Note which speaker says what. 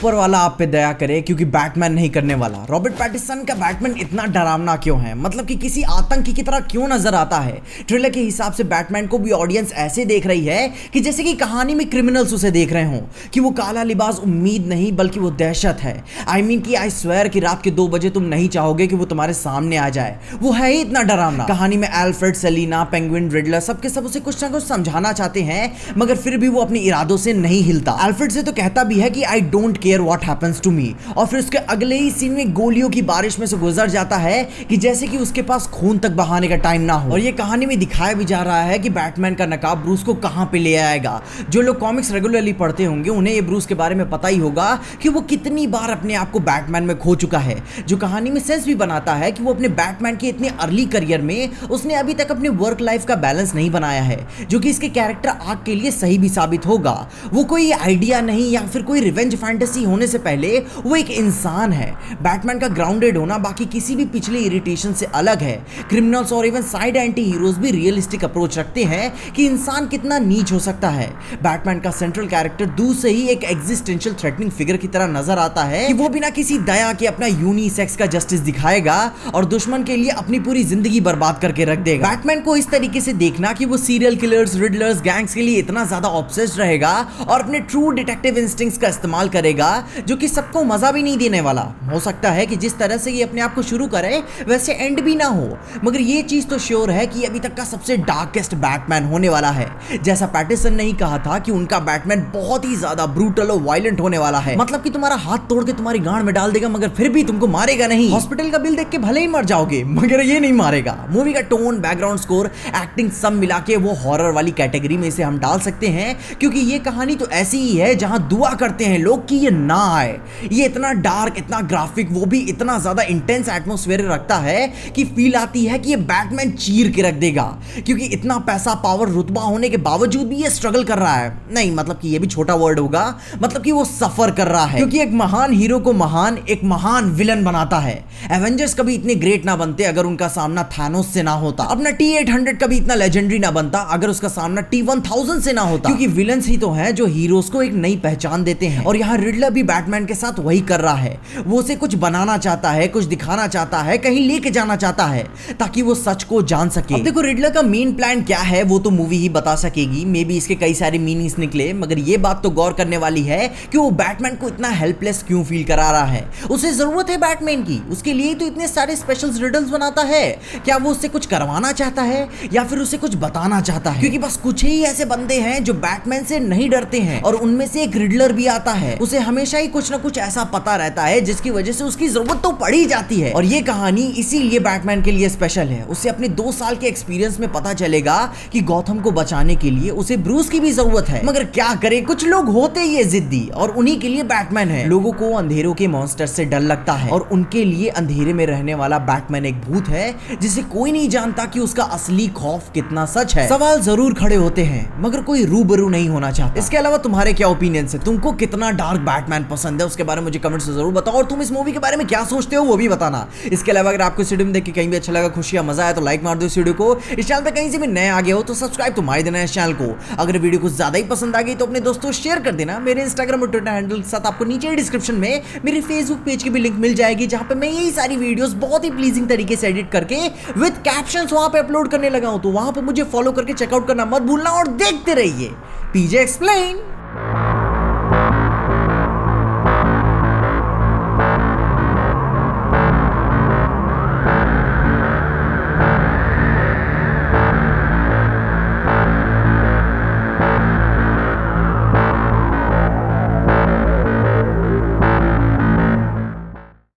Speaker 1: ऊपर वाला आप पे दया करे, क्योंकि बैटमैन नहीं करने वाला। रॉबर्ट पैटिंसन का बैटमैन इतना डरावना क्यों है, मतलब कि किसी आतंकी की तरह क्यों नजर आता है। ट्रेलर के हिसाब से बैटमैन को भी ऑडियंस ऐसे देख रही है कि जैसे कि कहानी में क्रिमिनल्स उसे देख रहे हों, कि वो काला लिबास उम्मीद नहीं बल्कि वो दहशत है। कि आई स्वेयर कि रात के 2 बजे तुम नहीं चाहोगे कि वो तुम्हारे सामने आ जाए। वो है ही इतना डरावना। कहानी में अल्फ्रेड, सेलिना, पेंगुइन, रिडलर सबके सब उसे कुछ ना कुछ समझाना चाहते हैं, मगर फिर भी वो अपने इरादों से नहीं हिलता। अल्फ्रेड से तो कहता भी है कि I don't care what happens to me, और फिर उसके अगले ही सीन में गोलियों की बारिश में से गुजर जाता है कि जैसे कि उसके पास खून तक बहाने का टाइम ना हो। और ये कहानी में दिखाया भी जा रहा है कि बैटमैन का नकाब ब्रूस को कहां पे ले आएगा। जो लोग कॉमिक्स रेगुलरली पढ़ते होंगे उन्हें ये ब्रूस के बारे में पता ही होगा कि वो कितनी बार अपने आप को बैटमैन में खो चुका है, जो कहानी में सेंस भी बनाता है कि वो अपने बैटमैन के इतने अर्ली करियर में उसने अभी तक अपने वर्क लाइफ का बैलेंस नहीं बनाया है, जो कि इसके कैरेक्टर आर्क के लिए सही भी साबित होगा। वो कोई आइडिया नहीं या फिर कोई रिवेंज फैंटेसी होने से पहले वो एक इंसान है। बैटमैन का ग्राउंडेड होना बाकी किसी भी पिछले इरिटेशन से अलग है। क्रिमिनल्स और इवन साइड एंटी हीरोज भी रियलिस्टिक अप्रोच रखते हैं कि इंसान कितना नीच हो सकता है। बैटमैन का सेंट्रल कैरेक्टर दूर से ही एक एग्जिस्टेंशियल थ्रेटनिंग फिगर की तरह नजर आता है कि वो बिना किसी दया के अपना यूनिसेक्स का जस्टिस दिखाएगा और दुश्मन के लिए अपनी पूरी जिंदगी बर्बाद करके रख देगा। बैटमैन को इस तरीके से देखना कि वो सीरियल किलर्स, रिडलर्स, गैंग्स के लिए इतना ज्यादा ऑब्सेस्ड रहेगा और अपने ट्रू डिटेक्टिव इंस्टिंक्ट्स का इस्तेमाल करेगा, जो कि सबको मजा भी नहीं देने वाला। हो सकता है कि जिस तरह से ये अपने आप को शुरू करे वैसे एंड भी ना हो, मगर ये चीज तो श्योर है कि अभी तक का सबसे डार्केस्ट बैटमैन होने वाला है। जैसा पैटिंसन ने ही कहा था कि उनका बैटमैन बहुत ही ज्यादा ब्रूटल और वायलेंट होने वाला है, मतलब कि तुम्हारा हाथ तोड़ के तुम्हारी गांड में डाल देगा मगर फिर भी तुमको मारेगा नहीं। हॉस्पिटल का बिल देख के भले ही मर जाओगे मगर ये नहीं मारेगा। मूवी का टोन, बैकग्राउंड स्कोर, एक्टिंग सब मिला के वो हॉरर वाली कैटेगरी में इसे हम डाल सकते हैं, क्योंकि ये कहानी तो ऐसी ही है जहां दुआ करते हैं लोग कि ये ना आए। ये इतना डार्क, इतना ग्राफिक, वो भी इतना ज्यादा इंटेंस एटमॉस्फेयर रखता है कि फील आती है कि ये बैटमैन चीर के रख देगा, क्योंकि इतना पैसा, पावर, रुतबा होने के बावजूद भी ये स्ट्रगल कर रहा है। नहीं, मतलब कि ये भी छोटा वर्ड होगा, मतलब कि वो सफर कर रहा है, क्योंकि एक महान हीरो को एक महान विलन बनाता है। एवेंजर्स कभी इतने ग्रेट ना बनते अगर उनका सामना थानोस से ना होता। अपना T-800 कभी इतना लेजेंडरी ना बनता अगर उसका सामना T-1000 से ना होता, क्योंकि विलन्स ही तो हैं जो हीरोज को एक नई पहचान देते हैं। और यहाँ रिडलर भी बैटमैन के साथ वही कर रहा है। वो उसे कुछ बनाना चाहता है, कुछ दिखाना चाहता है, कहीं लेके जाना चाहता है ताकि वो सच को जान सके। अब देखो रिडलर का मेन प्लान क्या है वो तो मूवी ही बता सकेगी। मे बी इसके कई सारे मीनिंग्स निकले, मगर ये बात तो गौर करने वाली है कि वो बैटमैन को इतना हेल्पलेस क्यों फील करा रहा है। उसे जरूरत है बैटमैन की, उसके लिए तो इतने सारे स्पेशल रिडल्स बनाता है। क्या वो उससे कुछ करवाना चाहता है या फिर उसे कुछ बताना चाहता है? क्योंकि बस कुछ ही ऐसे बंदे हैं जो बैटमैन से नहीं डरते हैं, और उनमें से एक रिडलर भी आता है। उसे हमेशा ही कुछ ना कुछ ऐसा पता रहता है जिसकी वजह से उसकी जरूरत तो पड़ ही जाती है। और ये कहानी इसीलिए बैटमैन के लिए स्पेशल है। उसे अपने 2 साल के एक्सपीरियंस में पता चलेगा कि गॉथम को बचाने के लिए उसे ब्रूस की भी जरूरत है, मगर क्या करे, कुछ लोग होते ही है जिद्दी, और उन्हीं के लिए बैटमैन है। लोगों को अंधेरों के मॉन्स्टर से डर लगता है, और उनके लिए अंधेरे में रहने वाला बैटमैन एक भूत है जिसे कोई नहीं जानता कि उसका असली खौफ कितना सच है। सवाल जरूर खड़े होते हैं मगर कोई रूबरू नहीं होना चाहता। इसके अलावा तुम्हारे क्या ओपिनियन है? तुमको कितना डार्क बैटमैन पसंद है उसके बारे में मुझे कमेंट्स में जरूर बताओ, और तुम इस मूवी के बारे में क्या सोचते हो वो भी बताना। इसके अलावा अगर आपको इस वीडियो में देख के कहीं भी अच्छा लगा, खुशी या मजा आया तो लाइक मार दो इस वीडियो को। इस चैनल पे कहीं से भी नए आ गए हो तो सब्सक्राइब तो मार देना इस चैनल को। अगर वीडियो कुछ ज्यादा ही पसंद आ गई तो अपने दोस्तों शेयर कर देना। मेरे इंस्टाग्राम और ट्विटर हैंडल के साथ आपको नीचे डिस्क्रिप्शन में मेरे फेसबुक पेज की भी लिंक मिल जाएगी, जहां पे मैं यही सारी वीडियोस बहुत ही प्लीजिंग तरीके से एडिट करके विद कैप्शंस वहां पे अपलोड करने लगा हूं। तो वहां पे मुझे फॉलो करके चेकआउट करना मत भूलना, और देखते रहिए पीजे एक्सप्लेन।